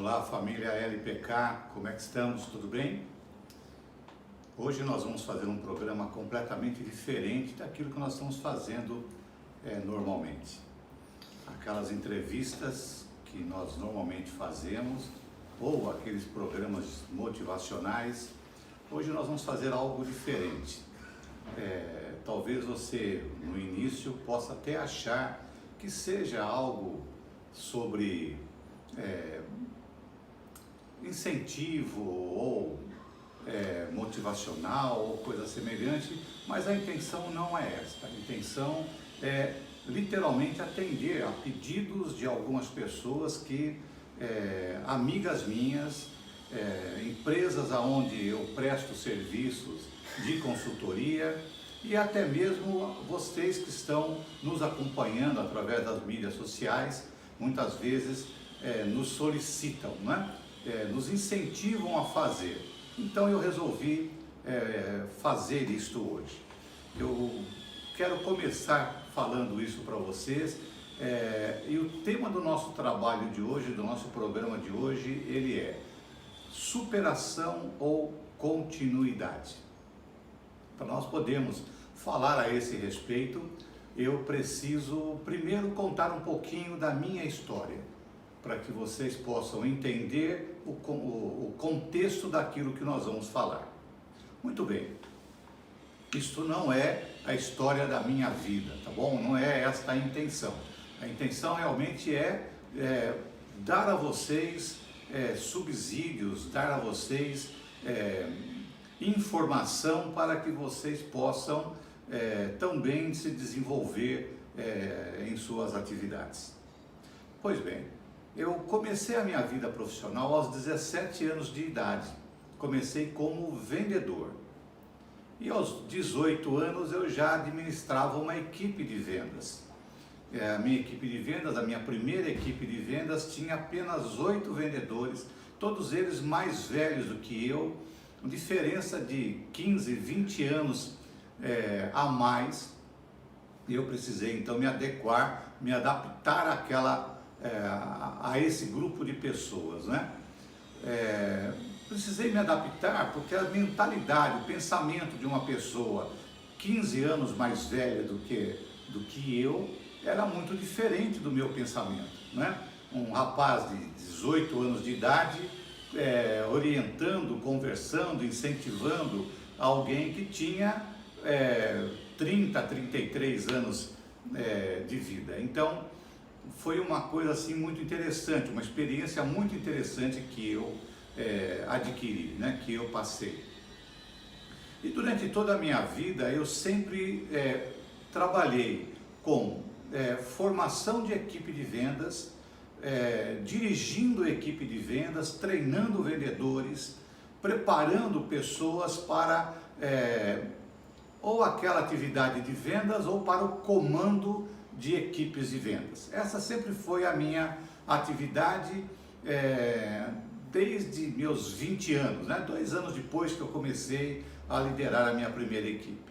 Olá, família LPK, como é que estamos? Tudo bem? Hoje nós vamos fazer um programa completamente diferente daquilo que nós estamos fazendo normalmente. Aquelas entrevistas que nós normalmente fazemos ou aqueles programas motivacionais. Hoje nós vamos fazer algo diferente. Talvez você no início possa até achar que seja algo sobre incentivo ou motivacional ou coisa semelhante, mas a intenção não é esta. A intenção é literalmente atender a pedidos de algumas pessoas que, amigas minhas, empresas aonde eu presto serviços de consultoria e até mesmo vocês que estão nos acompanhando através das mídias sociais, muitas vezes nos solicitam, né? Nos incentivam a fazer. Então eu resolvi fazer isto hoje. Eu quero começar falando isso para vocês e o tema do nosso trabalho de hoje, do nosso programa de hoje, ele é superação ou continuidade. Para nós podermos falar a esse respeito, eu preciso primeiro contar um pouquinho da minha história, para que vocês possam entender o contexto daquilo que nós vamos falar. Muito bem, isto não é a história da minha vida, tá bom? Não é esta a intenção. A intenção realmente é dar a vocês subsídios, dar a vocês informação para que vocês possam também se desenvolver em suas atividades. Pois bem, eu comecei a minha vida profissional aos 17 anos de idade. Comecei como vendedor. E aos 18 anos eu já administrava uma equipe de vendas. A minha equipe de vendas, a minha primeira equipe de vendas, tinha apenas 8 vendedores, todos eles mais velhos do que eu, com diferença de 15, 20 anos a mais. E eu precisei então me adequar, me adaptar a esse grupo de pessoas, né? Precisei me adaptar porque a mentalidade, o pensamento de uma pessoa 15 anos mais velha do que eu era muito diferente do meu pensamento, né? Um rapaz de 18 anos de idade orientando, conversando, incentivando alguém que tinha 30, 33 anos de vida. Então foi uma coisa assim muito interessante, uma experiência muito interessante que eu adquiri, né? Que eu passei. E durante toda a minha vida eu sempre trabalhei com formação de equipe de vendas, dirigindo equipe de vendas, treinando vendedores, preparando pessoas para ou aquela atividade de vendas ou para o comando de equipes de vendas. Essa sempre foi a minha atividade desde meus 20 anos, né? 2 anos depois que eu comecei a liderar a minha primeira equipe.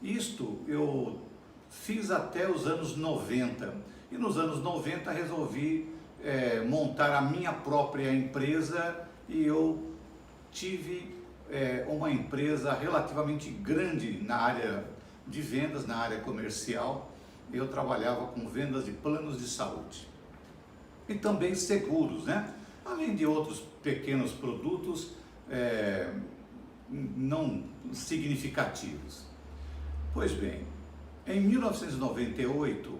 Isto eu fiz até os anos 90 e nos anos 90 resolvi montar a minha própria empresa e eu tive uma empresa relativamente grande na área de vendas, na área comercial. Eu trabalhava com vendas de planos de saúde e também seguros, né? Além de outros pequenos produtos não significativos. Pois bem, em 1998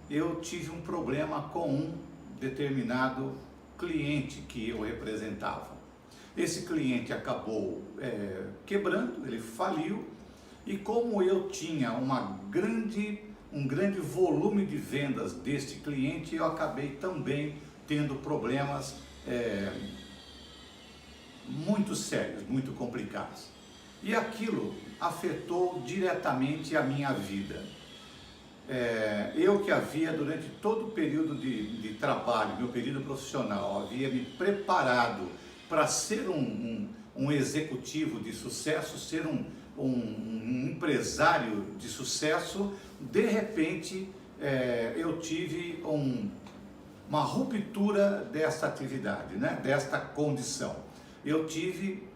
eu tive um problema com um determinado cliente que eu representava. Esse cliente acabou quebrando, ele faliu, e como eu tinha um grande volume de vendas deste cliente, eu acabei também tendo problemas muito sérios, muito complicados. E aquilo afetou diretamente a minha vida. Eu que havia, durante todo o período de trabalho, meu período profissional, havia me preparado para ser um executivo de sucesso, ser um empresário de sucesso. De repente eu tive uma ruptura desta atividade, né? Desta condição. Eu tive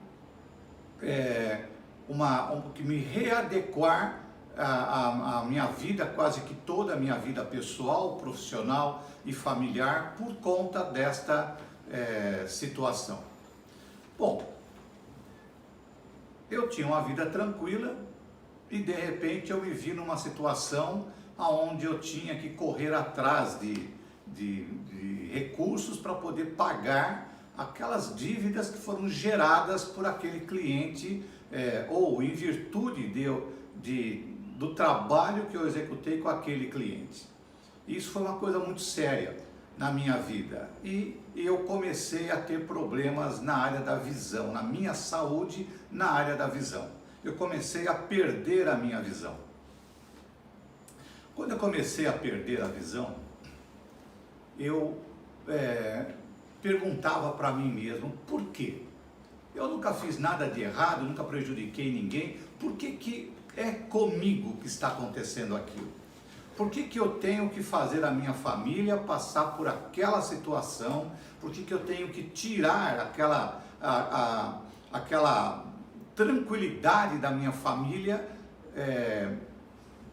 que me readequar a minha vida, quase que toda a minha vida pessoal, profissional e familiar, por conta desta situação. Bom, eu tinha uma vida tranquila e de repente eu me vi numa situação onde eu tinha que correr atrás de recursos para poder pagar aquelas dívidas que foram geradas por aquele cliente ou em virtude do trabalho que eu executei com aquele cliente. Isso foi uma coisa muito séria na minha vida e eu comecei a ter problemas na área da visão, na minha saúde na área da visão. Eu comecei a perder a minha visão. Quando eu comecei a perder a visão, eu perguntava para mim mesmo, por quê? Eu nunca fiz nada de errado, nunca prejudiquei ninguém, por que é comigo que está acontecendo aquilo? Por que eu tenho que fazer a minha família passar por aquela situação? Por que eu tenho que tirar aquela tranquilidade da minha família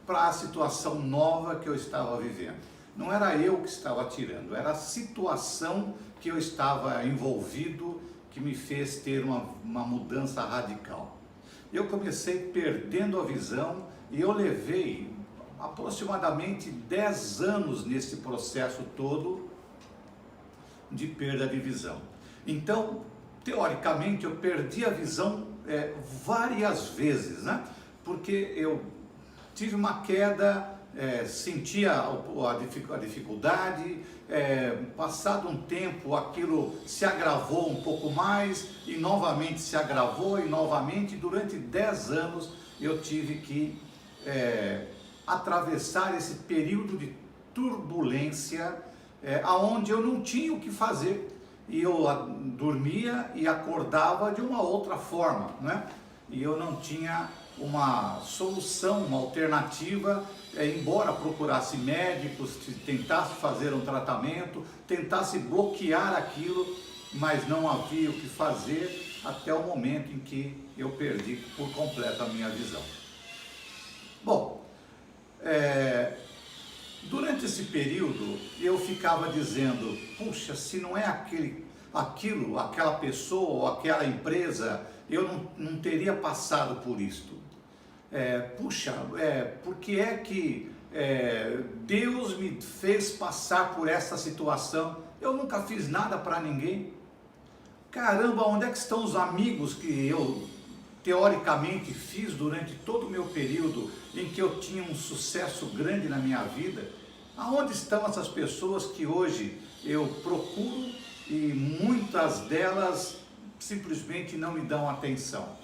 para a situação nova que eu estava vivendo? Não era eu que estava tirando, era a situação que eu estava envolvido que me fez ter uma mudança radical. Eu comecei perdendo a visão e eu levei aproximadamente 10 anos nesse processo todo de perda de visão. Então, teoricamente, eu perdi a visão várias vezes, né? Porque eu tive uma queda, sentia a dificuldade, passado um tempo aquilo se agravou um pouco mais e novamente se agravou e novamente. Durante 10 anos eu tive que atravessar esse período de turbulência, aonde eu não tinha o que fazer e eu dormia e acordava de uma outra forma, né? E eu não tinha uma solução, uma alternativa, embora procurasse médicos, tentasse fazer um tratamento, tentasse bloquear aquilo, mas não havia o que fazer até o momento em que eu perdi por completo a minha visão. Bom, durante esse período eu ficava dizendo, puxa, se não é aquela pessoa ou aquela empresa, eu não teria passado por isto. Por que é que Deus me fez passar por essa situação? Eu nunca fiz nada para ninguém. Caramba, onde é que estão os amigos que eu teoricamente fiz durante todo o meu período em que eu tinha um sucesso grande na minha vida? Aonde estão essas pessoas que hoje eu procuro e muitas delas simplesmente não me dão atenção?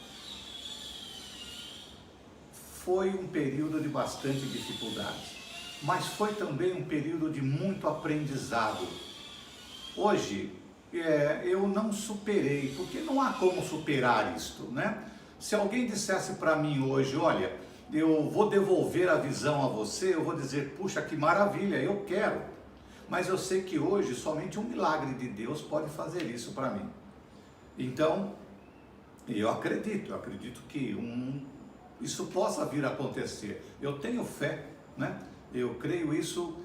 Foi um período de bastante dificuldade, mas foi também um período de muito aprendizado. Hoje, eu não superei, porque não há como superar isto, né? Se alguém dissesse para mim hoje, olha, eu vou devolver a visão a você, eu vou dizer, puxa, que maravilha, eu quero. Mas eu sei que hoje somente um milagre de Deus pode fazer isso para mim. Então, eu acredito que isso possa vir a acontecer. Eu tenho fé, né? Eu creio isso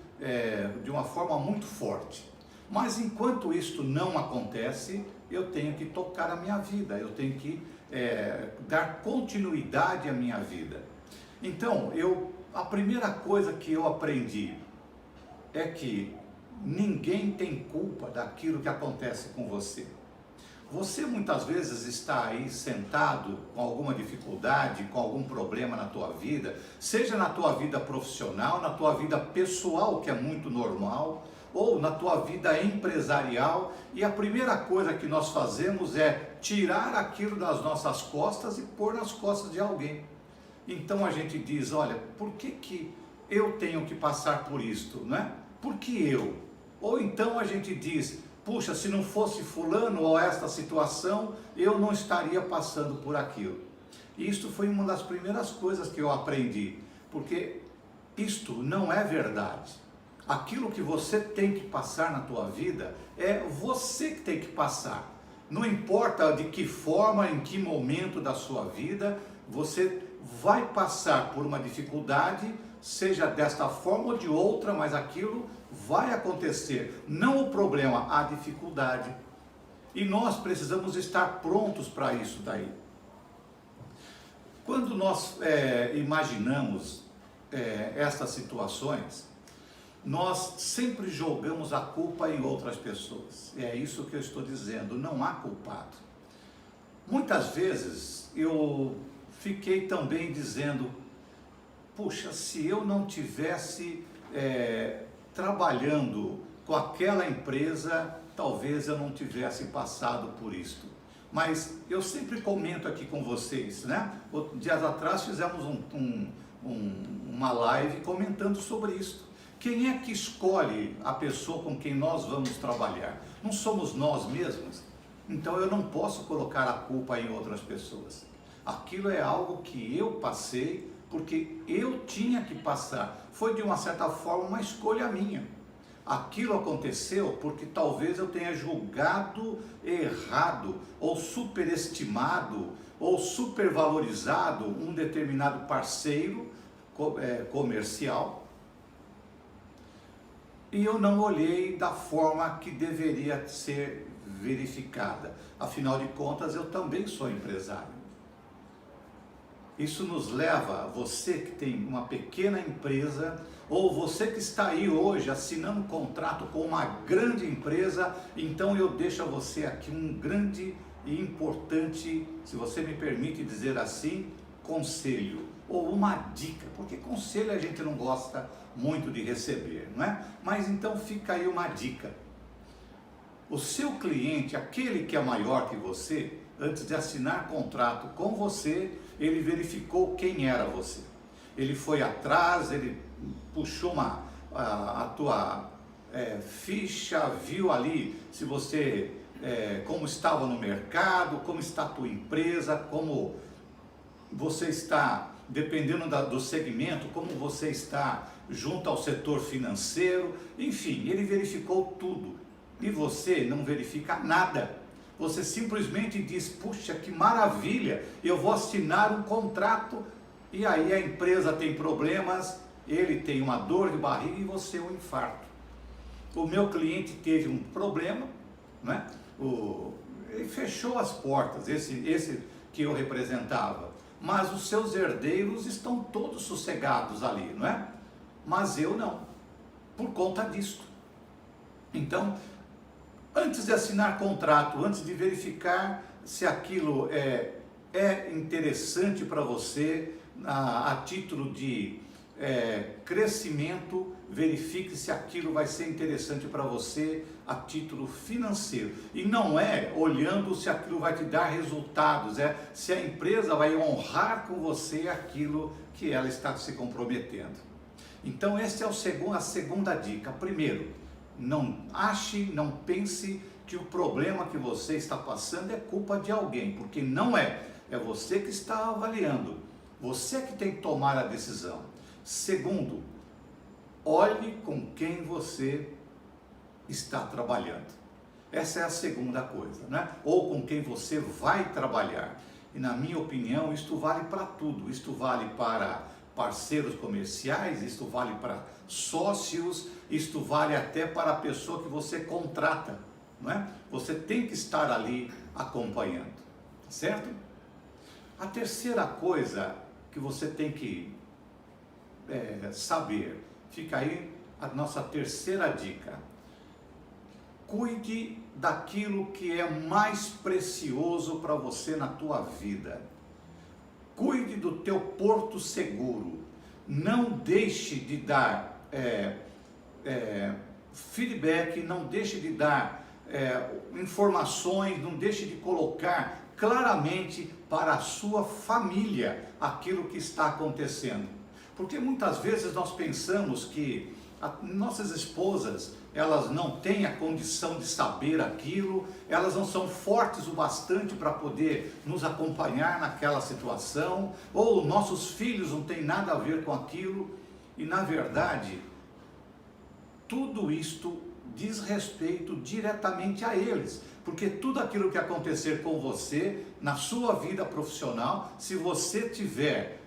de uma forma muito forte. Mas enquanto isto não acontece, eu tenho que tocar a minha vida, eu tenho que dar continuidade à minha vida. Então, a primeira coisa que eu aprendi é que ninguém tem culpa daquilo que acontece com você. Você muitas vezes está aí sentado com alguma dificuldade, com algum problema na tua vida, seja na tua vida profissional, na tua vida pessoal, que é muito normal, ou na tua vida empresarial, e a primeira coisa que nós fazemos é tirar aquilo das nossas costas e pôr nas costas de alguém. Então a gente diz, olha, por que eu tenho que passar por isto, né? Por que eu? Ou então a gente diz, puxa, se não fosse fulano ou esta situação, eu não estaria passando por aquilo. E isto foi uma das primeiras coisas que eu aprendi, porque isto não é verdade. Aquilo que você tem que passar na tua vida, é você que tem que passar. Não importa de que forma, em que momento da sua vida, você vai passar por uma dificuldade, seja desta forma ou de outra, mas aquilo vai acontecer. Não o problema, a dificuldade. E nós precisamos estar prontos para isso daí. Quando nós imaginamos estas situações, nós sempre jogamos a culpa em outras pessoas. É isso que eu estou dizendo, não há culpado. Muitas vezes eu fiquei também dizendo, puxa, se eu não tivesse trabalhando com aquela empresa, talvez eu não tivesse passado por isto. Mas eu sempre comento aqui com vocês, né? Dias atrás fizemos uma live comentando sobre isso. Quem é que escolhe a pessoa com quem nós vamos trabalhar? Não somos nós mesmos? Então eu não posso colocar a culpa em outras pessoas. Aquilo é algo que eu passei porque eu tinha que passar. Foi de uma certa forma uma escolha minha. Aquilo aconteceu porque talvez eu tenha julgado errado, ou superestimado, ou supervalorizado um determinado parceiro comercial, e eu não olhei da forma que deveria ser verificada. Afinal de contas, eu também sou empresário. Isso nos leva, você que tem uma pequena empresa, ou você que está aí hoje assinando um contrato com uma grande empresa, então eu deixo a você aqui um grande e importante, se você me permite dizer assim, conselho, ou uma dica, porque conselho a gente não gosta muito de receber, não é? Mas então fica aí uma dica. O seu cliente, aquele que é maior que você, antes de assinar contrato com você, ele verificou quem era você. Ele foi atrás, ele puxou a tua ficha, viu ali se você, como estava no mercado, como está a tua empresa, como você está, dependendo do segmento, como você está junto ao setor financeiro, enfim, ele verificou tudo. E você não verifica nada. Você simplesmente diz, puxa, que maravilha, eu vou assinar um contrato, e aí a empresa tem problemas, ele tem uma dor de barriga e você um infarto. O meu cliente teve um problema, né? Ele fechou as portas, esse que eu representava, mas os seus herdeiros estão todos sossegados ali, não é? Mas eu não, por conta disto. Então, antes de assinar contrato, antes de verificar se aquilo é interessante para você, a título de crescimento, verifique se aquilo vai ser interessante para você a título financeiro. E não é olhando se aquilo vai te dar resultados, se a empresa vai honrar com você aquilo que ela está se comprometendo. Então essa é a segunda dica. Primeiro, não pense que o problema que você está passando é culpa de alguém, porque não é você que está avaliando, você que tem que tomar a decisão. Segundo, olhe com quem você está trabalhando. Essa é a segunda coisa, né? Ou com quem você vai trabalhar. E na minha opinião, isto vale para tudo. Isto vale para parceiros comerciais, isto vale para sócios, isto vale até para a pessoa que você contrata, não é? Você tem que estar ali acompanhando, certo? A terceira coisa que você tem que saber, fica aí a nossa terceira dica: cuide daquilo que é mais precioso para você na tua vida. Cuide do teu porto seguro. Não deixe de dar feedback, não deixe de dar informações, não deixe de colocar claramente para a sua família aquilo que está acontecendo. Porque muitas vezes nós pensamos que nossas esposas, elas não têm a condição de saber aquilo, elas não são fortes o bastante para poder nos acompanhar naquela situação, ou nossos filhos não têm nada a ver com aquilo, e na verdade, tudo isto diz respeito diretamente a eles, porque tudo aquilo que acontecer com você, na sua vida profissional, se você tiver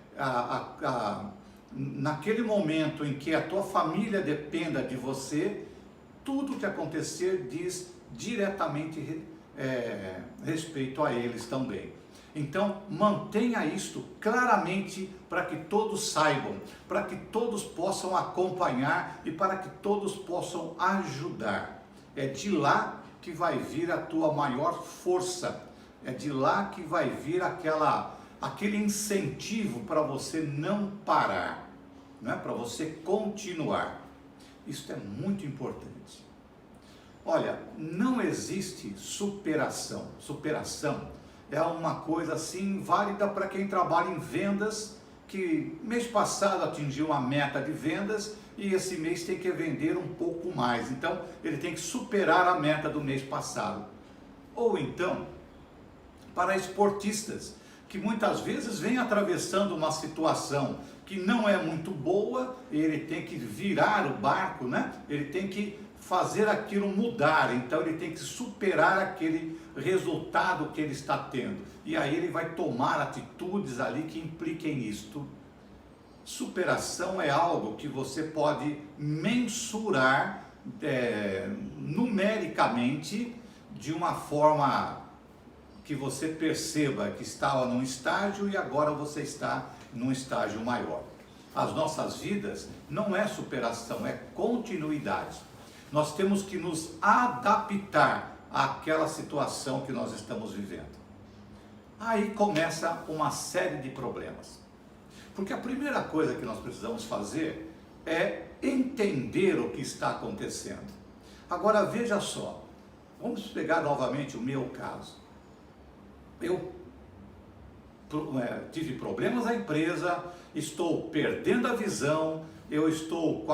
naquele momento em que a tua família dependa de você, tudo que acontecer diz diretamente respeito a eles também. Então, mantenha isto claramente para que todos saibam, para que todos possam acompanhar e para que todos possam ajudar. É de lá que vai vir a tua maior força, é de lá que vai vir aquele incentivo para você não parar, né? Para você continuar. Isso é muito importante. Olha, não existe superação. Superação é uma coisa assim válida para quem trabalha em vendas, que mês passado atingiu uma meta de vendas e esse mês tem que vender um pouco mais. Então, ele tem que superar a meta do mês passado. Ou então, para esportistas, que muitas vezes vem atravessando uma situação que não é muito boa, ele tem que virar o barco, né? Ele tem que fazer aquilo mudar, então ele tem que superar aquele resultado que ele está tendo. E aí ele vai tomar atitudes ali que impliquem isto. Superação é algo que você pode mensurar numericamente, de uma forma que você perceba que estava num estágio e agora você está num estágio maior. As nossas vidas não é superação, é continuidade. Nós temos que nos adaptar àquela situação que nós estamos vivendo. Aí começa uma série de problemas. Porque a primeira coisa que nós precisamos fazer é entender o que está acontecendo. Agora veja só, vamos pegar novamente o meu caso. Eu tive problemas na empresa, estou perdendo a visão, eu estou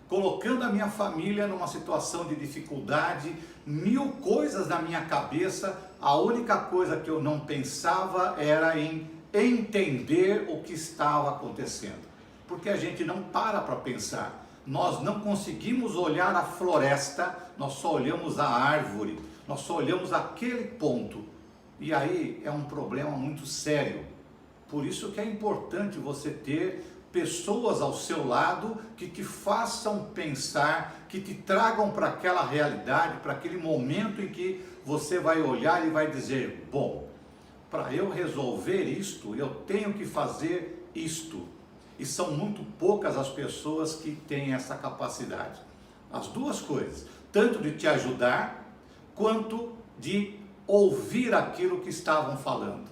colocando a minha família numa situação de dificuldade, mil coisas na minha cabeça, a única coisa que eu não pensava era em entender o que estava acontecendo. Porque a gente não para pensar, nós não conseguimos olhar a floresta, nós só olhamos a árvore, nós só olhamos aquele ponto. E aí é um problema muito sério. Por isso que é importante você ter pessoas ao seu lado que te façam pensar, que te tragam para aquela realidade, para aquele momento em que você vai olhar e vai dizer, bom, para eu resolver isto, eu tenho que fazer isto. E são muito poucas as pessoas que têm essa capacidade. As duas coisas, tanto de te ajudar, quanto de ouvir aquilo que estavam falando.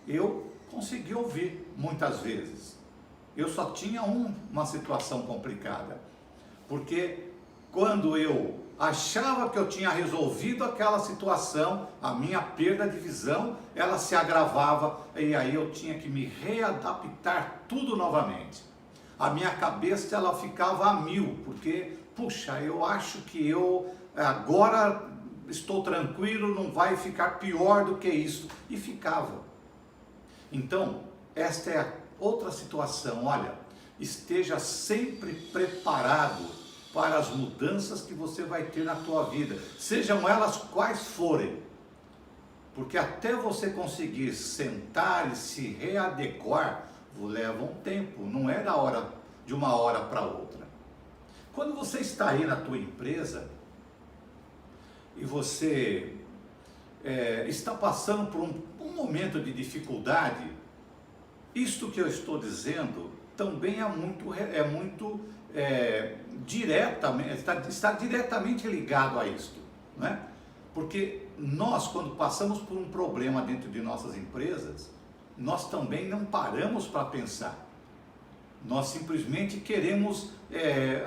Eu consegui ouvir muitas vezes. Eu só tinha uma situação complicada. Porque quando eu achava que eu tinha resolvido aquela situação, a minha perda de visão, ela se agravava e aí eu tinha que me readaptar tudo novamente. A minha cabeça ela ficava a mil, porque, puxa, eu acho que eu agora estou tranquilo, não vai ficar pior do que isso. E ficava. Então, esta é a outra situação. Olha, esteja sempre preparado para as mudanças que você vai ter na tua vida, sejam elas quais forem. Porque até você conseguir sentar e se readequar, leva um tempo, não é de uma hora para outra. Quando você está aí na tua empresa, e você está passando por um momento de dificuldade, isto que eu estou dizendo também é muito diretamente, está diretamente ligado a isto, né? Porque nós, quando passamos por um problema dentro de nossas empresas, nós também não paramos para pensar. Nós simplesmente queremos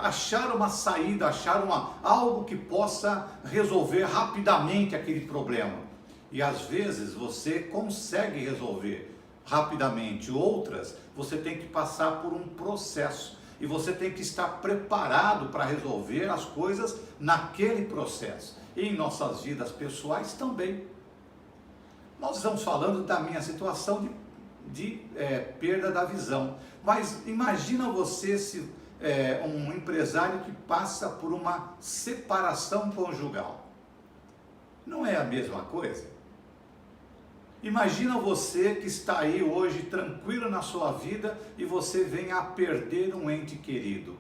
achar uma saída, achar algo que possa resolver rapidamente aquele problema. E às vezes você consegue resolver rapidamente, outras você tem que passar por um processo. E você tem que estar preparado para resolver as coisas naquele processo. E em nossas vidas pessoais também. Nós estamos falando da minha situação de perda da visão. Mas imagina você se um empresário que passa por uma separação conjugal. Não é a mesma coisa? Imagina você que está aí hoje tranquilo na sua vida e você vem a perder um ente querido.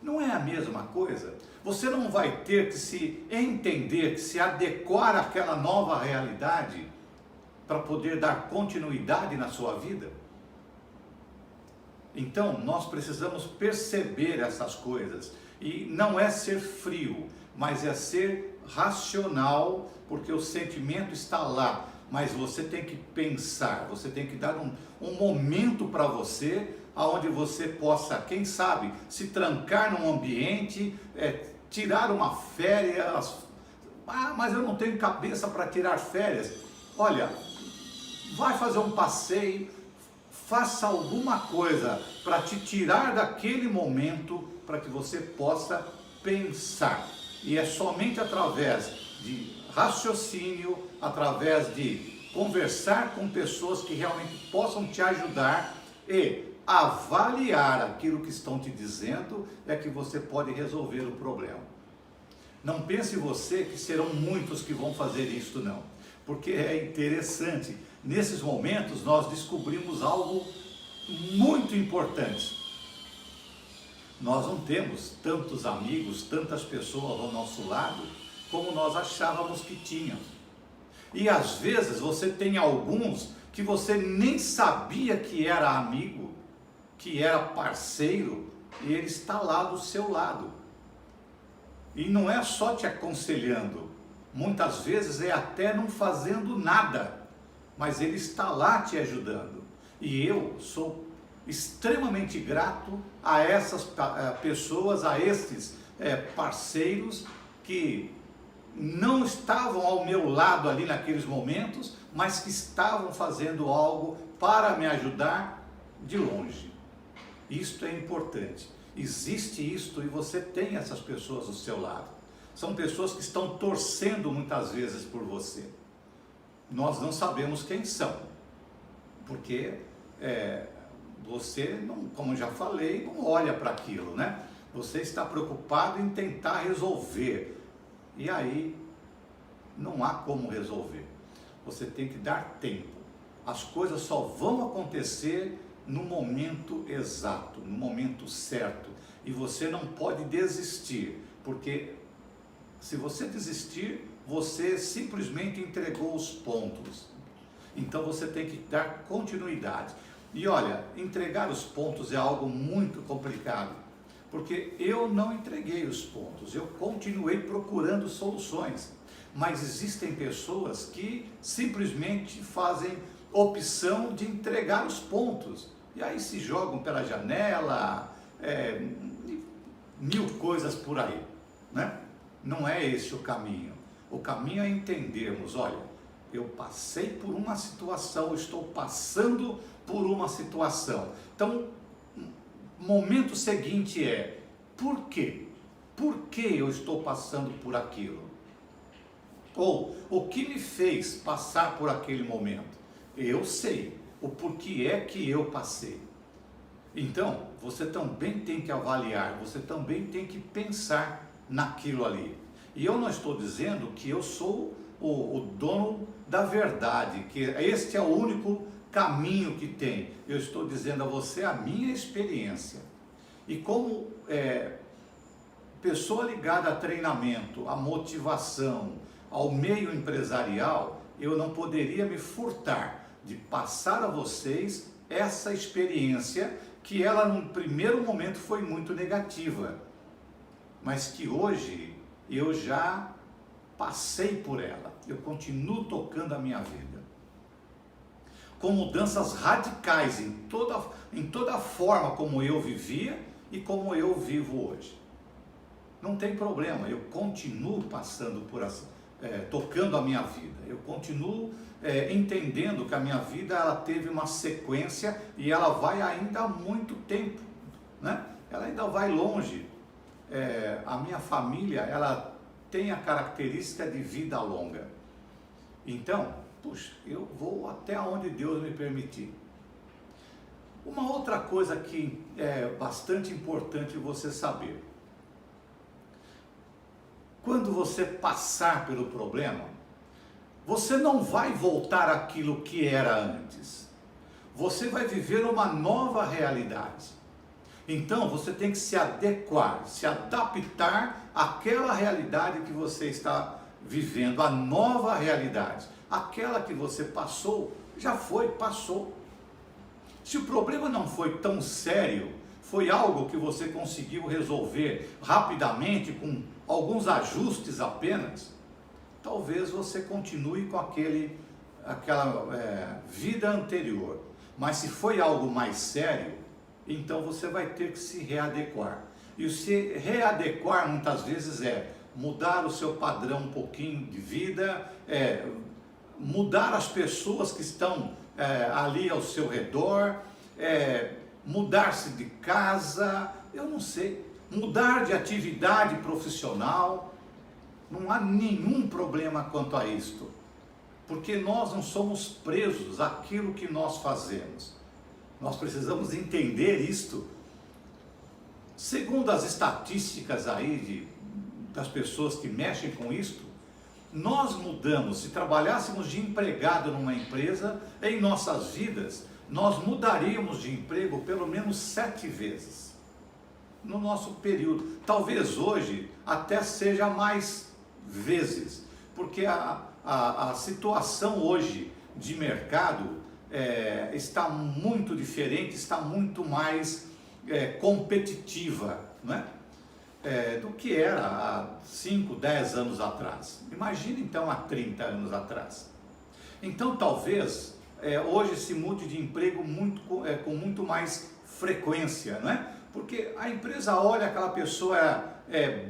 Não é a mesma coisa? Você não vai ter que se entender, que se adequar àquela nova realidade para poder dar continuidade na sua vida? Então, nós precisamos perceber essas coisas. E não é ser frio, mas é ser racional, porque o sentimento está lá. Mas você tem que pensar, você tem que dar um momento para você, onde você possa, quem sabe, se trancar num ambiente, tirar uma férias. Ah, mas eu não tenho cabeça para tirar férias. Olha, vai fazer um passeio, faça alguma coisa para te tirar daquele momento, para que você possa pensar. E é somente através de raciocínio, através de conversar com pessoas que realmente possam te ajudar e avaliar aquilo que estão te dizendo, é que você pode resolver o problema. Não pense você que serão muitos que vão fazer isto, não. Porque é interessante, nesses momentos nós descobrimos algo muito importante. Nós não temos tantos amigos, tantas pessoas ao nosso lado, como nós achávamos que tínhamos. E às vezes você tem alguns que você nem sabia que era amigo, que era parceiro, e ele está lá do seu lado. E não é só te aconselhando, muitas vezes é até não fazendo nada, mas ele está lá te ajudando. E eu sou extremamente grato a essas pessoas, a esses parceiros que não estavam ao meu lado ali naqueles momentos, mas que estavam fazendo algo para me ajudar de longe. Isto é importante. Existe isto e você tem essas pessoas do seu lado. São pessoas que estão torcendo muitas vezes por você. Nós não sabemos quem são, porque você, não, como já falei, não olha para aquilo, né? Você está preocupado em tentar resolver. E aí, não há como resolver. Você tem que dar tempo. As coisas só vão acontecer no momento exato, no momento certo. E você não pode desistir, porque se você desistir, você simplesmente entregou os pontos. Então você tem que dar continuidade. E olha, entregar os pontos é algo muito complicado. Porque eu não entreguei os pontos, eu continuei procurando soluções. Mas existem pessoas que simplesmente fazem opção de entregar os pontos. E aí se jogam pela janela, mil coisas por aí, né? Não é esse o caminho. O caminho é entendermos, olha, eu passei por uma situação, estou passando por uma situação. Então, momento seguinte por quê? Por que eu estou passando por aquilo? Ou, o que me fez passar por aquele momento? Eu sei o porquê é que eu passei. Então, você também tem que avaliar, você também tem que pensar naquilo ali. E eu não estou dizendo que eu sou o dono da verdade, que este é o único caminho que tem. Eu estou dizendo a você a minha experiência. E como pessoa ligada a treinamento, a motivação, ao meio empresarial, eu não poderia me furtar de passar a vocês essa experiência que ela num primeiro momento foi muito negativa, mas que hoje eu já passei por ela, eu continuo tocando a minha vida. Com mudanças radicais em toda a forma como eu vivia e como eu vivo hoje. Não tem problema, eu continuo passando por tocando a minha vida, eu continuo entendendo que a minha vida ela teve uma sequência e ela vai ainda há muito tempo, né? Ela ainda vai longe. A minha família, ela tem a característica de vida longa. Então, puxa, eu vou até onde Deus me permitir. Uma outra coisa que é bastante importante você saber. Quando você passar pelo problema, você não vai voltar àquilo que era antes. Você vai viver uma nova realidade. Então você tem que se adequar, se adaptar àquela realidade que você está vivendo, a nova realidade. Aquela que você passou, já foi, passou. Se o problema não foi tão sério, foi algo que você conseguiu resolver rapidamente, com alguns ajustes apenas, talvez você continue com aquela vida anterior. Mas se foi algo mais sério, então você vai ter que se readequar. E se readequar muitas vezes é mudar o seu padrão um pouquinho de vida, mudar as pessoas que estão ali ao seu redor, mudar-se de casa, eu não sei, mudar de atividade profissional. Não há nenhum problema quanto a isto, porque nós não somos presos àquilo que nós fazemos. Nós precisamos entender isto. Segundo as estatísticas aí das pessoas que mexem com isto, nós mudamos, se trabalhássemos de empregado numa empresa, em nossas vidas, nós mudaríamos de emprego pelo menos 7 vezes no nosso período. Talvez hoje até seja mais vezes, porque a situação hoje de mercado está muito diferente, está muito mais competitiva, não é? Do que era há 5, 10 anos atrás. Imagina então há 30 anos atrás. Então talvez hoje se mude de emprego com muito mais frequência, não é? Porque a empresa olha aquela pessoa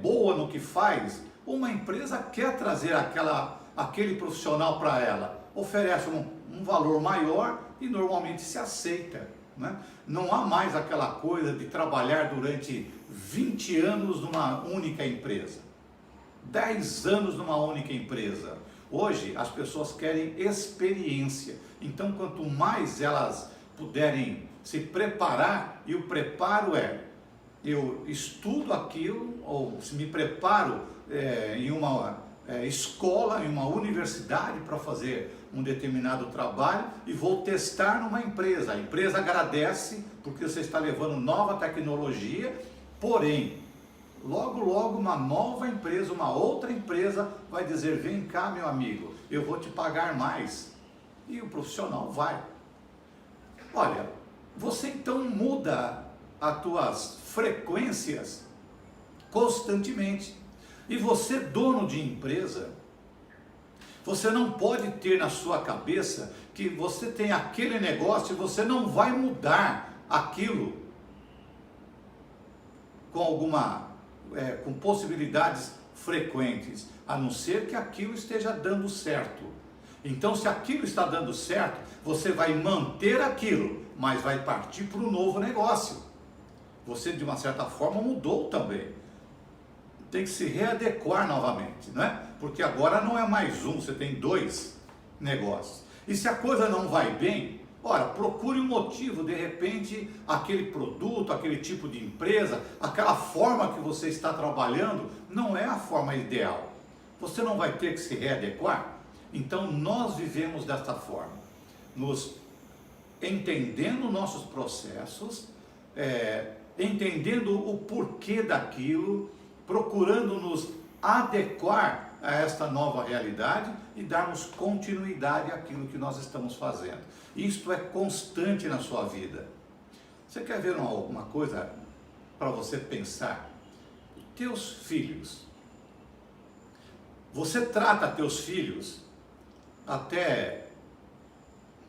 boa no que faz, uma empresa quer trazer aquele profissional para ela, oferece um valor maior e normalmente se aceita, né? Não há mais aquela coisa de trabalhar durante 20 anos numa única empresa, 10 anos numa única empresa. Hoje as pessoas querem experiência, então quanto mais elas puderem se preparar, e o preparo eu estudo aquilo, ou se me preparo em uma escola, em uma universidade para fazer um determinado trabalho e vou testar numa empresa. A empresa agradece porque você está levando nova tecnologia, porém, logo logo uma nova empresa, uma outra empresa vai dizer: vem cá meu amigo, eu vou te pagar mais. E o profissional vai. Olha, você então muda as tuas frequências constantemente. E você, dono de empresa, você não pode ter na sua cabeça que você tem aquele negócio e você não vai mudar aquilo com possibilidades frequentes, a não ser que aquilo esteja dando certo. Então, se aquilo está dando certo, você vai manter aquilo, mas vai partir para um novo negócio. Você, de uma certa forma, mudou também. Tem que se readequar novamente, não é? Porque agora não é mais um, você tem 2 negócios. E se a coisa não vai bem, ora, procure um motivo, de repente, aquele produto, aquele tipo de empresa, aquela forma que você está trabalhando, não é a forma ideal. Você não vai ter que se readequar? Então, nós vivemos desta forma, nos entendendo nossos processos, entendendo o porquê daquilo, procurando nos adequar a esta nova realidade e darmos continuidade àquilo que nós estamos fazendo. Isto é constante na sua vida. Você quer ver alguma coisa para você pensar? Teus filhos. Você trata teus filhos até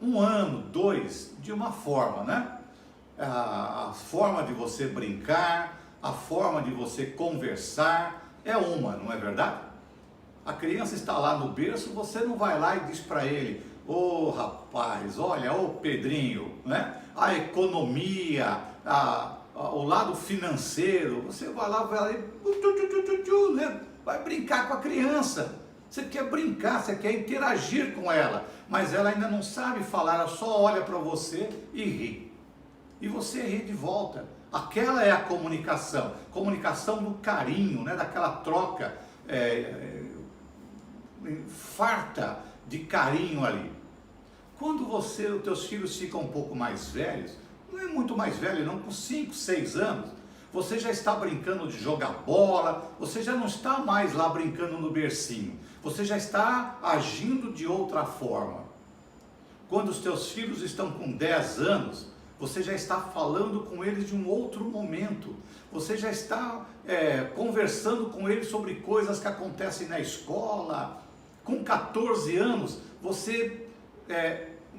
1 ano, 2, de uma forma, né? A forma de você brincar, a forma de você conversar é uma, não é verdade? A criança está lá no berço, você não vai lá e diz para ele: ô rapaz, olha, ô Pedrinho, né? A economia, o lado financeiro, você vai lá e né? Vai brincar com a criança. Você quer brincar, você quer interagir com ela, mas ela ainda não sabe falar, ela só olha para você e ri. e você ri de volta. Aquela é a comunicação do carinho, né? Daquela troca farta de carinho ali. Quando os teus filhos ficam um pouco mais velhos, não é muito mais velho não, com 5, 6 anos, você já está brincando de jogar bola, você já não está mais lá brincando no bercinho, você já está agindo de outra forma. Quando os teus filhos estão com 10 anos, você já está falando com eles de um outro momento, você já está conversando com eles sobre coisas que acontecem na escola. Com 14 anos, você,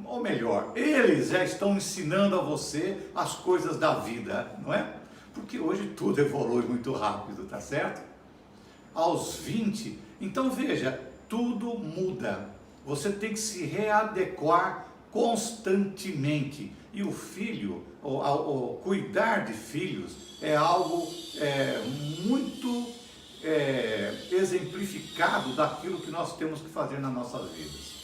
ou melhor, eles já estão ensinando a você as coisas da vida, não é? Porque hoje tudo evolui muito rápido, tá certo? Aos 20, então veja, tudo muda. Você tem que se readequar constantemente. E o filho, o cuidar de filhos, é algo muito exemplificado daquilo que nós temos que fazer nas nossas vidas.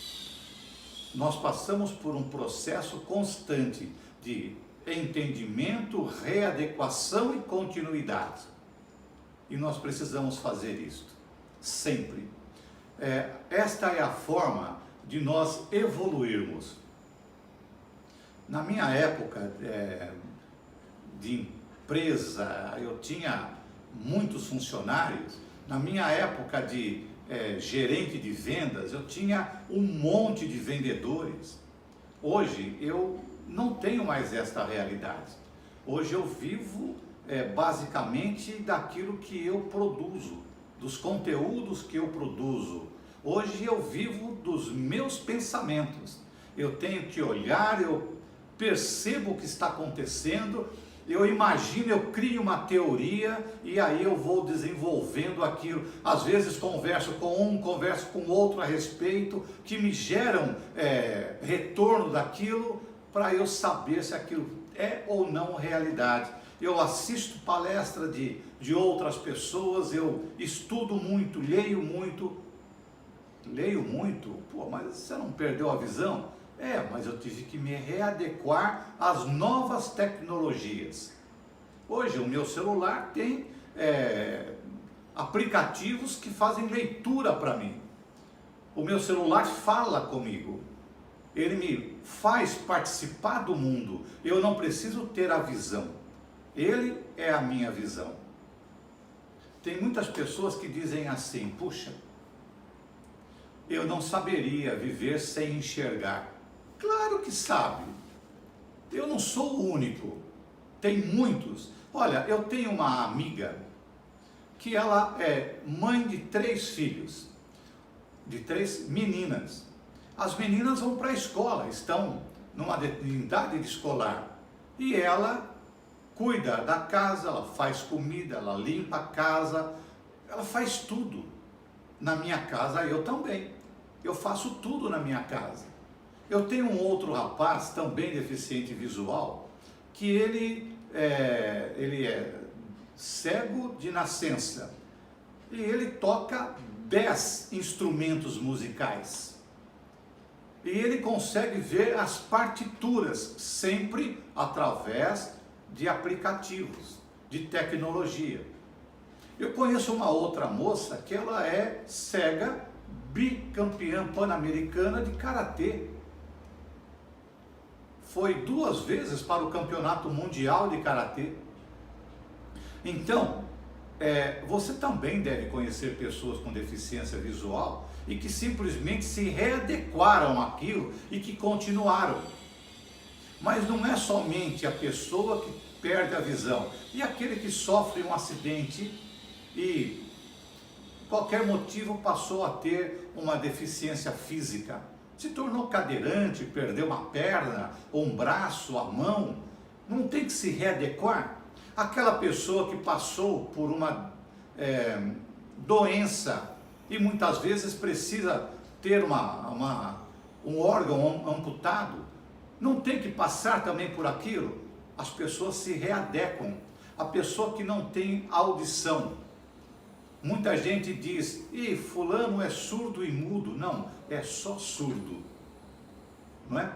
Nós passamos por um processo constante de entendimento, readequação e continuidade. E nós precisamos fazer isto, sempre. Esta é a forma de nós evoluirmos. Na minha época de empresa, eu tinha muitos funcionários. Na minha época de gerente de vendas, eu tinha um monte de vendedores. Hoje eu não tenho mais esta realidade. Hoje eu vivo basicamente daquilo que eu produzo, dos conteúdos que eu produzo. Hoje eu vivo dos meus pensamentos. Eu tenho que olhar, eu percebo o que está acontecendo, eu imagino, eu crio uma teoria e aí eu vou desenvolvendo aquilo. Às vezes converso com um, converso com outro a respeito, que me geram retorno daquilo para eu saber se aquilo é ou não realidade. Eu assisto palestra de outras pessoas, eu estudo muito, leio muito. Pô, mas você não perdeu a visão? Mas eu tive que me readequar às novas tecnologias. Hoje o meu celular tem aplicativos que fazem leitura para mim. O meu celular fala comigo. Ele me faz participar do mundo. Eu não preciso ter a visão. Ele é a minha visão. Tem muitas pessoas que dizem assim: puxa, eu não saberia viver sem enxergar. Claro que sabe. Eu não sou o único. Tem muitos. Olha, eu tenho uma amiga que ela é mãe de 3 filhos, de 3 meninas. As meninas vão para a escola, estão numa idade escolar. E ela cuida da casa, ela faz comida, ela limpa a casa, ela faz tudo. Na minha casa eu também. Eu faço tudo na minha casa. Eu tenho um outro rapaz, também deficiente visual, que ele é cego de nascença. E ele toca 10 instrumentos musicais. E ele consegue ver as partituras, sempre através de aplicativos, de tecnologia. Eu conheço uma outra moça que ela é cega, bicampeã pan-americana de karatê. Foi 2 vezes para o campeonato mundial de karatê. Então, você também deve conhecer pessoas com deficiência visual e que simplesmente se readequaram àquilo e que continuaram. Mas não é somente a pessoa que perde a visão, e aquele que sofre um acidente e qualquer motivo passou a ter uma deficiência física, se tornou cadeirante, perdeu uma perna, ou um braço, a mão, não tem que se readequar? Aquela pessoa que passou por uma doença e muitas vezes precisa ter um órgão amputado, não tem que passar também por aquilo? As pessoas se readequam. A pessoa que não tem audição, muita gente diz: "Ih, fulano é surdo e mudo". Não, é só surdo, não é?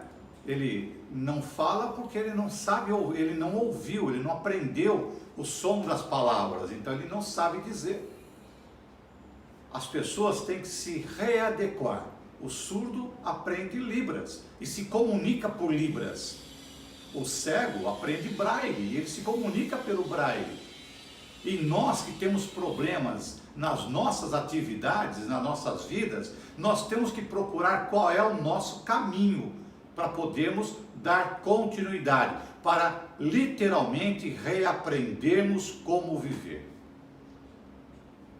Ele não fala porque ele não sabe, ele não ouviu, ele não aprendeu o som das palavras, então ele não sabe dizer. As pessoas têm que se readequar. O surdo aprende Libras e se comunica por Libras. O cego aprende Braille e ele se comunica pelo Braille. E nós que temos problemas nas nossas atividades, nas nossas vidas, nós temos que procurar qual é o nosso caminho para podermos dar continuidade, para literalmente reaprendermos como viver.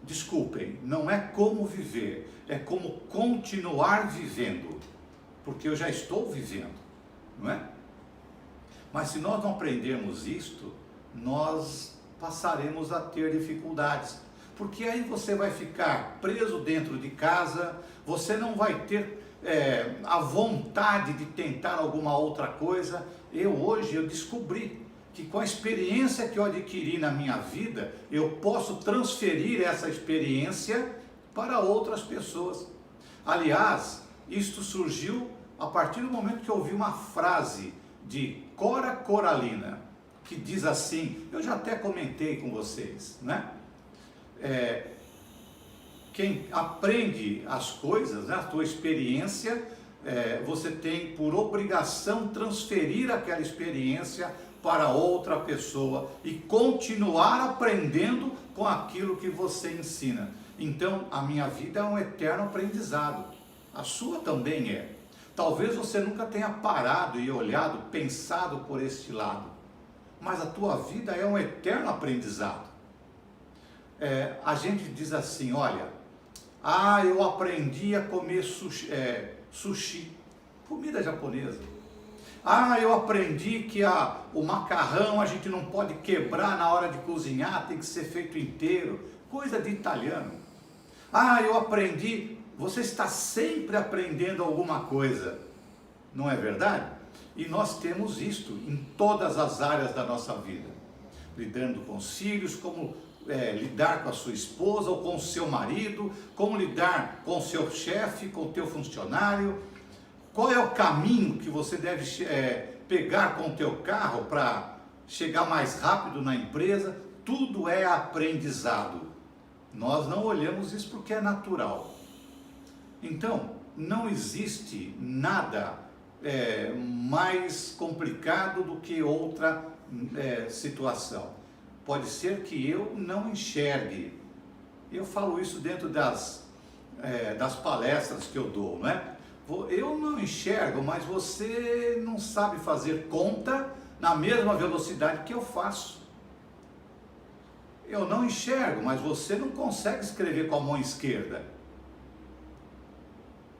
Desculpem, não é como viver, é como continuar vivendo, porque eu já estou vivendo, não é? Mas se nós não aprendermos isto, nós passaremos a ter dificuldades, porque aí você vai ficar preso dentro de casa, você não vai ter a vontade de tentar alguma outra coisa. Hoje eu descobri que com a experiência que eu adquiri na minha vida, eu posso transferir essa experiência para outras pessoas. Aliás, isto surgiu a partir do momento que eu ouvi uma frase de Cora Coralina, que diz assim, eu já até comentei com vocês, né? Quem aprende as coisas, né, a tua experiência, você tem por obrigação transferir aquela experiência para outra pessoa e continuar aprendendo com aquilo que você ensina. Então, a minha vida é um eterno aprendizado. A sua também é. Talvez você nunca tenha parado e olhado, pensado por este lado, mas a tua vida é um eterno aprendizado. A gente diz assim, olha, eu aprendi a comer sushi, comida japonesa. Eu aprendi que o macarrão a gente não pode quebrar na hora de cozinhar, tem que ser feito inteiro, coisa de italiano. Eu aprendi, você está sempre aprendendo alguma coisa, não é verdade? E nós temos isto em todas as áreas da nossa vida, lidando com os filhos, como lidar com a sua esposa ou com o seu marido, como lidar com o seu chefe, com o teu funcionário. Qual é o caminho que você deve pegar com o teu carro para chegar mais rápido na empresa? Tudo é aprendizado. Nós não olhamos isso porque é natural. Então, não existe nada mais complicado do que outra situação. Pode ser que eu não enxergue. Eu falo isso dentro das palestras que eu dou, não é? Eu não enxergo, mas você não sabe fazer conta na mesma velocidade que eu faço. Eu não enxergo, mas você não consegue escrever com a mão esquerda.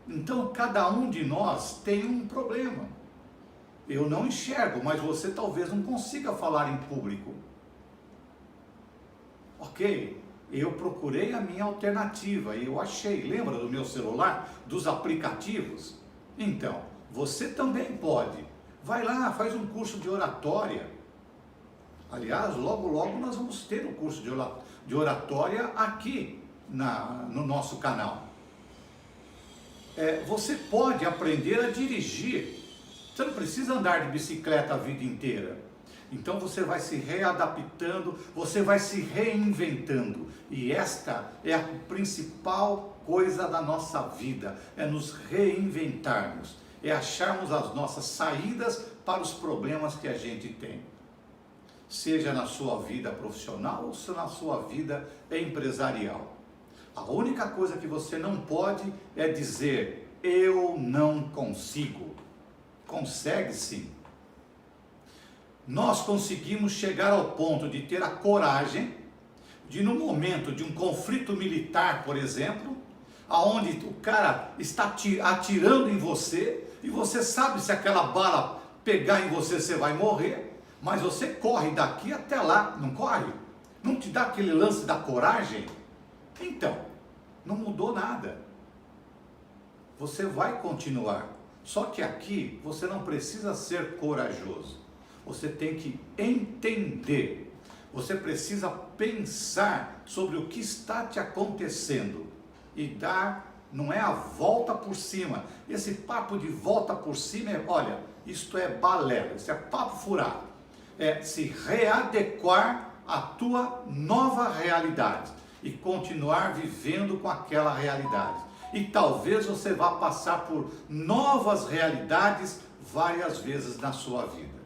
Então, cada um de nós tem um problema. Eu não enxergo, mas você talvez não consiga falar em público. Ok, eu procurei a minha alternativa e eu achei. Lembra do meu celular, dos aplicativos? Então, você também pode. Vai lá, faz um curso de oratória. Aliás, logo logo nós vamos ter um curso de oratória aqui no nosso canal. Você pode aprender a dirigir. Você não precisa andar de bicicleta a vida inteira. Então você vai se readaptando, você vai se reinventando. E esta é a principal coisa da nossa vida, é nos reinventarmos, é acharmos as nossas saídas para os problemas que a gente tem. Seja na sua vida profissional ou na sua vida empresarial. A única coisa que você não pode é dizer, eu não consigo. Consegue sim. Nós conseguimos chegar ao ponto de ter a coragem de, no momento de um conflito militar, por exemplo, aonde o cara está atirando em você e você sabe se aquela bala pegar em você, você vai morrer, mas você corre daqui até lá, não corre? Não te dá aquele lance da coragem? Então, não mudou nada. Você vai continuar. Só que aqui você não precisa ser corajoso. Você tem que entender. Você precisa pensar sobre o que está te acontecendo e dar, não é a volta por cima. Esse papo de volta por cima olha, isto é balela, isso é papo furado. É se readequar à tua nova realidade e continuar vivendo com aquela realidade. E talvez você vá passar por novas realidades várias vezes na sua vida.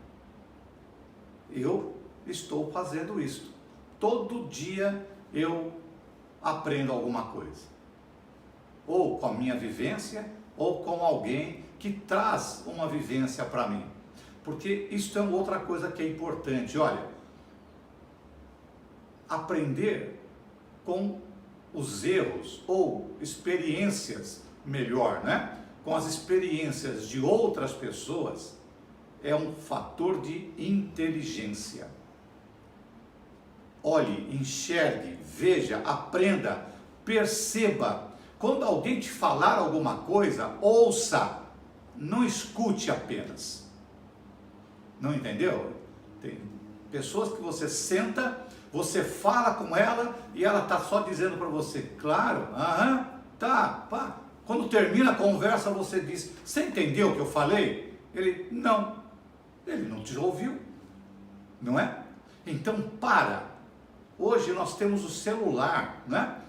Eu estou fazendo isso. Todo dia eu aprendo alguma coisa. Ou com a minha vivência, ou com alguém que traz uma vivência para mim. Porque isso é outra coisa que é importante. Olha, aprender com os erros ou experiências, melhor, né? Com as experiências de outras pessoas, é um fator de inteligência. Olhe, enxergue, veja, aprenda, perceba. Quando alguém te falar alguma coisa, ouça, não escute apenas. Não entendeu? Tem pessoas que você senta, você fala com ela e ela está só dizendo para você, claro, aham, tá, pá. Quando termina a conversa, você diz, você entendeu o que eu falei? Ele não te ouviu, não é? Então para. Hoje nós temos o celular, né?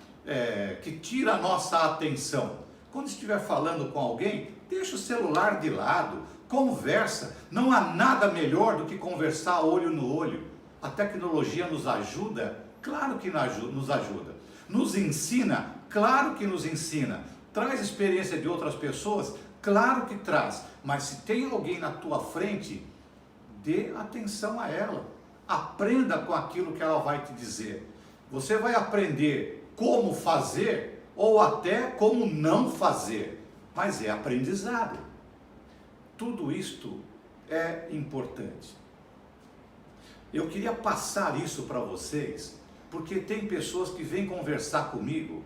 Que tira a nossa atenção. Quando estiver falando com alguém, deixa o celular de lado, conversa. Não há nada melhor do que conversar olho no olho. A tecnologia nos ajuda? Claro que nos ajuda. Nos ensina? Claro que nos ensina. Traz experiência de outras pessoas? Claro que traz. Mas se tem alguém na tua frente, dê atenção a ela. Aprenda com aquilo que ela vai te dizer. Você vai aprender como fazer ou até como não fazer. Mas é aprendizado. Tudo isto é importante. Eu queria passar isso para vocês, porque tem pessoas que vêm conversar comigo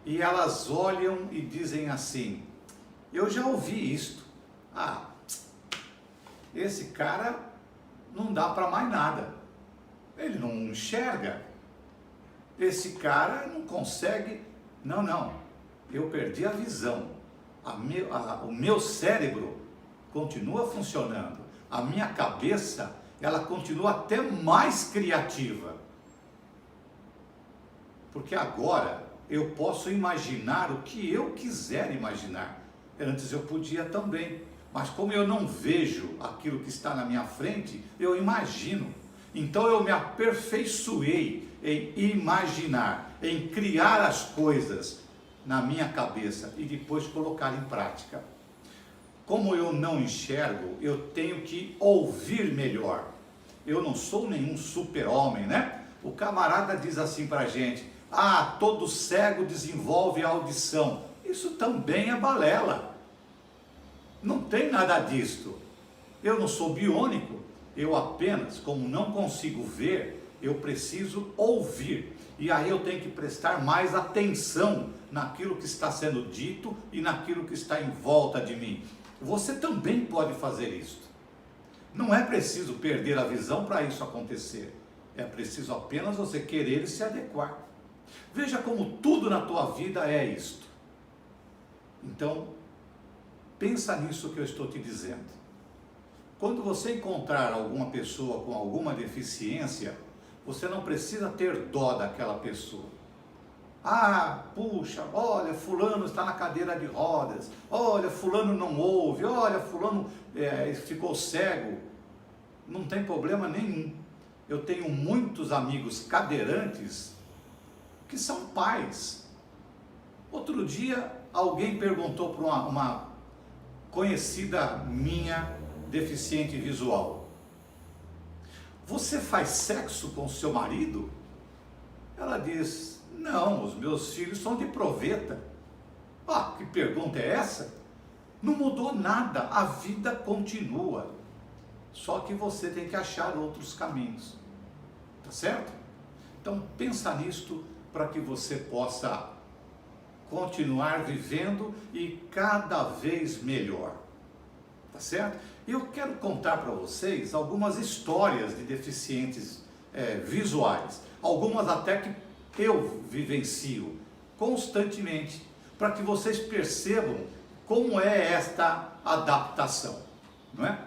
e elas olham e dizem assim, eu já ouvi isto, esse cara não dá para mais nada, ele não enxerga, esse cara não consegue, não, eu perdi a visão, o meu cérebro continua funcionando, a minha cabeça ela continua até mais criativa. Porque agora eu posso imaginar o que eu quiser imaginar. Antes eu podia também. Mas como eu não vejo aquilo que está na minha frente, eu imagino. Então eu me aperfeiçoei em imaginar, em criar as coisas na minha cabeça e depois colocar em prática. Como eu não enxergo, eu tenho que ouvir melhor. Eu não sou nenhum super-homem, né? O camarada diz assim pra gente, todo cego desenvolve a audição. Isso também é balela. Não tem nada disto. Eu não sou biônico. Eu apenas, como não consigo ver, eu preciso ouvir. E aí eu tenho que prestar mais atenção naquilo que está sendo dito e naquilo que está em volta de mim. Você também pode fazer isso. Não é preciso perder a visão para isso acontecer. É preciso apenas você querer se adequar. Veja como tudo na tua vida é isto. Então, pensa nisso que eu estou te dizendo. Quando você encontrar alguma pessoa com alguma deficiência, você não precisa ter dó daquela pessoa. Puxa, olha, fulano está na cadeira de rodas, olha, fulano não ouve, olha, fulano ficou cego. Não tem problema nenhum. Eu tenho muitos amigos cadeirantes que são pais. Outro dia, alguém perguntou para uma conhecida minha, deficiente visual, você faz sexo com seu marido? Ela diz, não, os meus filhos são de proveta. Que pergunta é essa? Não mudou nada, a vida continua. Só que você tem que achar outros caminhos. Tá certo? Então pensa nisto para que você possa continuar vivendo e cada vez melhor. Tá certo? E eu quero contar para vocês algumas histórias de deficientes visuais. Algumas até que eu vivencio constantemente, para que vocês percebam como é esta adaptação, não é?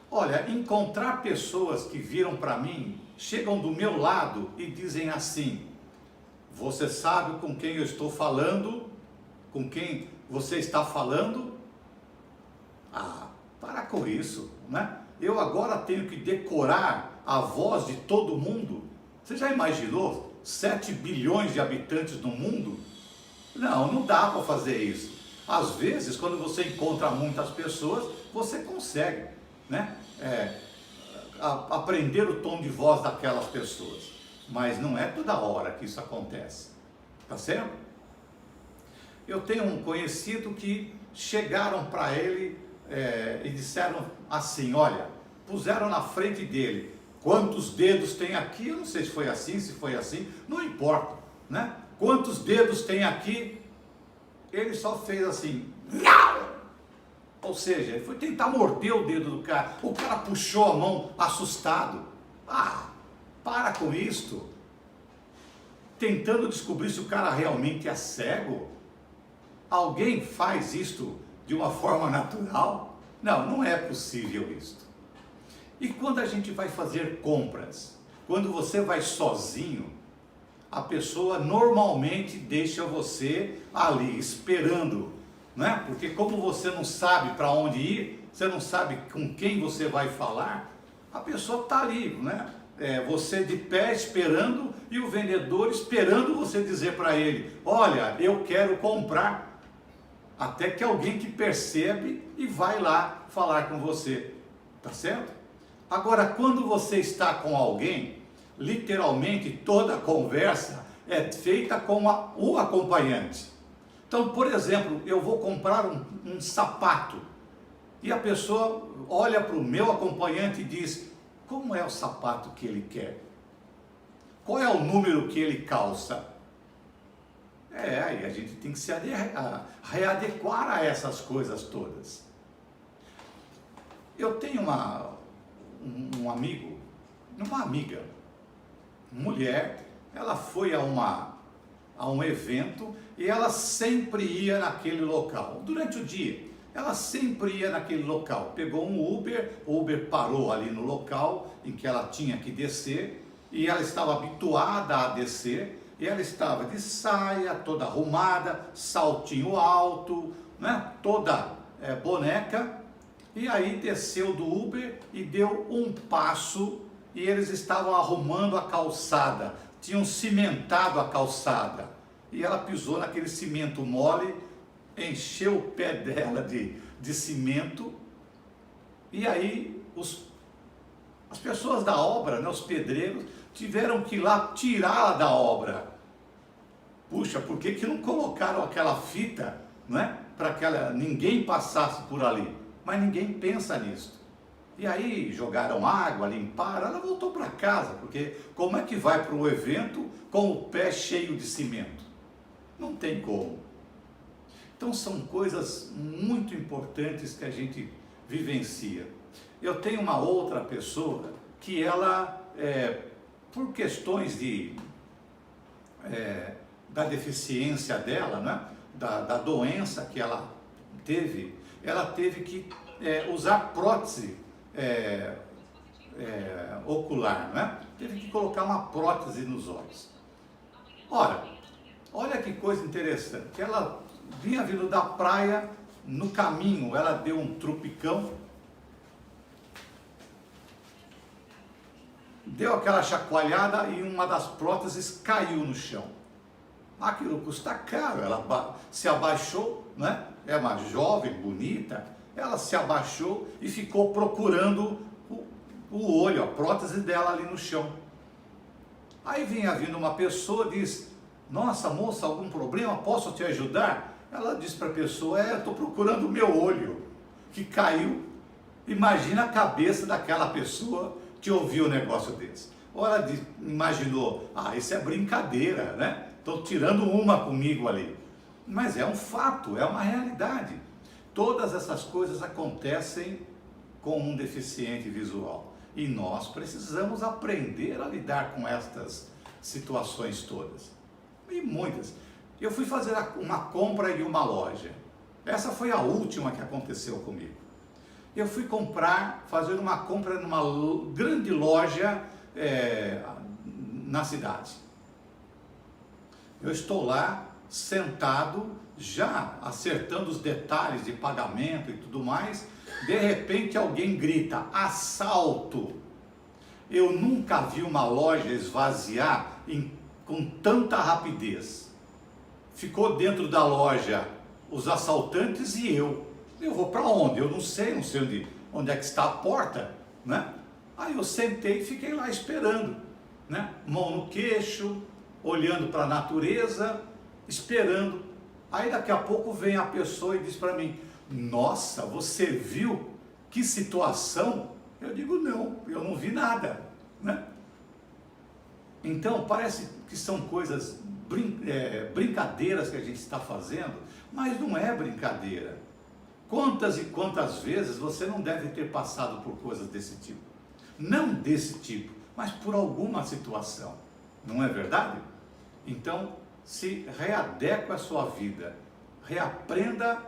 Olha, encontrar pessoas que viram para mim, chegam do meu lado e dizem assim: você sabe com quem eu estou falando? Com quem você está falando? Ah, para com isso, né? Eu agora tenho que decorar a voz de todo mundo? Você já imaginou 7 bilhões de habitantes no mundo? Não, não dá para fazer isso. Às vezes, quando você encontra muitas pessoas, você consegue, né? Aprender o tom de voz daquelas pessoas. Mas não é toda hora que isso acontece. Tá certo? Eu tenho um conhecido que chegaram para ele e disseram assim: olha, puseram na frente dele, quantos dedos tem aqui? Eu não sei se foi assim, não importa, né? Quantos dedos tem aqui? Ele só fez assim, não! Ou seja, ele foi tentar morder o dedo do cara. O cara puxou a mão assustado. Ah, para com isto. Tentando descobrir se o cara realmente é cego. Alguém faz isto de uma forma natural? Não, não é possível isto. E quando a gente vai fazer compras, quando você vai sozinho, a pessoa normalmente deixa você ali esperando, né? Porque como você não sabe para onde ir, você não sabe com quem você vai falar, a pessoa está ali, né? Você de pé esperando e o vendedor esperando você dizer para ele: olha, eu quero comprar. Até que alguém que percebe e vai lá falar com você, tá certo? Agora, quando você está com alguém, literalmente toda a conversa é feita com o acompanhante. Então, por exemplo, eu vou comprar um sapato e a pessoa olha para o meu acompanhante e diz: como é o sapato que ele quer? Qual é o número que ele calça? Aí a gente tem que se readequar a essas coisas todas. Eu tenho um amigo, uma amiga, mulher, ela foi a um evento e ela sempre ia naquele local. Durante o dia, ela sempre ia naquele local. Pegou um Uber, o Uber parou ali no local em que ela tinha que descer e ela estava habituada a descer. E ela estava de saia, toda arrumada, saltinho alto, né? Toda boneca. E aí desceu do Uber e deu um passo e eles estavam arrumando a calçada. Tinham cimentado a calçada. E ela pisou naquele cimento mole, encheu o pé dela de cimento. E aí as pessoas da obra, né, os pedreiros, tiveram que ir lá tirá-la da obra. Puxa, por que não colocaram aquela fita, né, para que ninguém passasse por ali? Mas ninguém pensa nisso. E aí jogaram água, limparam, ela voltou para casa, porque como é que vai para o evento com o pé cheio de cimento? Não tem como. Então são coisas muito importantes que a gente vivencia. Eu tenho uma outra pessoa que ela, por questões da deficiência dela, né? da doença que ela teve que usar prótese ocular, né? Teve que colocar uma prótese nos olhos. Ora, olha que coisa interessante, ela vinha vindo da praia, no caminho ela deu um trupicão, deu aquela chacoalhada e uma das próteses caiu no chão. Aquilo custa caro, ela se abaixou, né? É uma jovem, bonita, ela se abaixou e ficou procurando o olho, a prótese dela ali no chão. Aí vinha vindo uma pessoa e diz: nossa moça, algum problema? Posso te ajudar? Ela disse para a pessoa: estou procurando o meu olho, que caiu. Imagina a cabeça daquela pessoa que ouviu um negócio desse. Ou ela imaginou: isso é brincadeira, né? Estou tirando uma comigo ali. Mas é um fato, é uma realidade. Todas essas coisas acontecem com um deficiente visual. E nós precisamos aprender a lidar com estas situações todas. E muitas. Eu fui fazer uma compra em uma loja. Essa foi a última que aconteceu comigo. Eu fui fazer uma compra numa grande loja na cidade. Eu estou lá sentado, já acertando os detalhes de pagamento e tudo mais. De repente alguém grita: assalto! Eu nunca vi uma loja esvaziar com tanta rapidez. Ficou dentro da loja os assaltantes e eu. Eu vou para onde? Eu não sei onde é que está a porta, né? Aí eu sentei e fiquei lá esperando, né? Mão no queixo, olhando para a natureza, esperando. Aí daqui a pouco vem a pessoa e diz para mim: nossa, você viu que situação? Eu digo: não, eu não vi nada, né? Então parece que são coisas, brincadeiras que a gente está fazendo, mas não é brincadeira. Quantas e quantas vezes você não deve ter passado por coisas desse tipo? Não desse tipo, mas por alguma situação, não é verdade? Então, se readeque a sua vida, reaprenda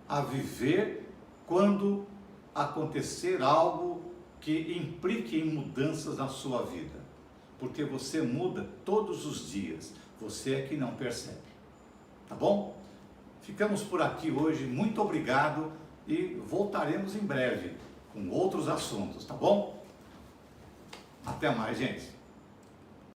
a viver quando acontecer algo que implique em mudanças na sua vida, porque você muda todos os dias, você é que não percebe, tá bom? Ficamos por aqui hoje, muito obrigado e voltaremos em breve com outros assuntos, tá bom? Até mais, gente!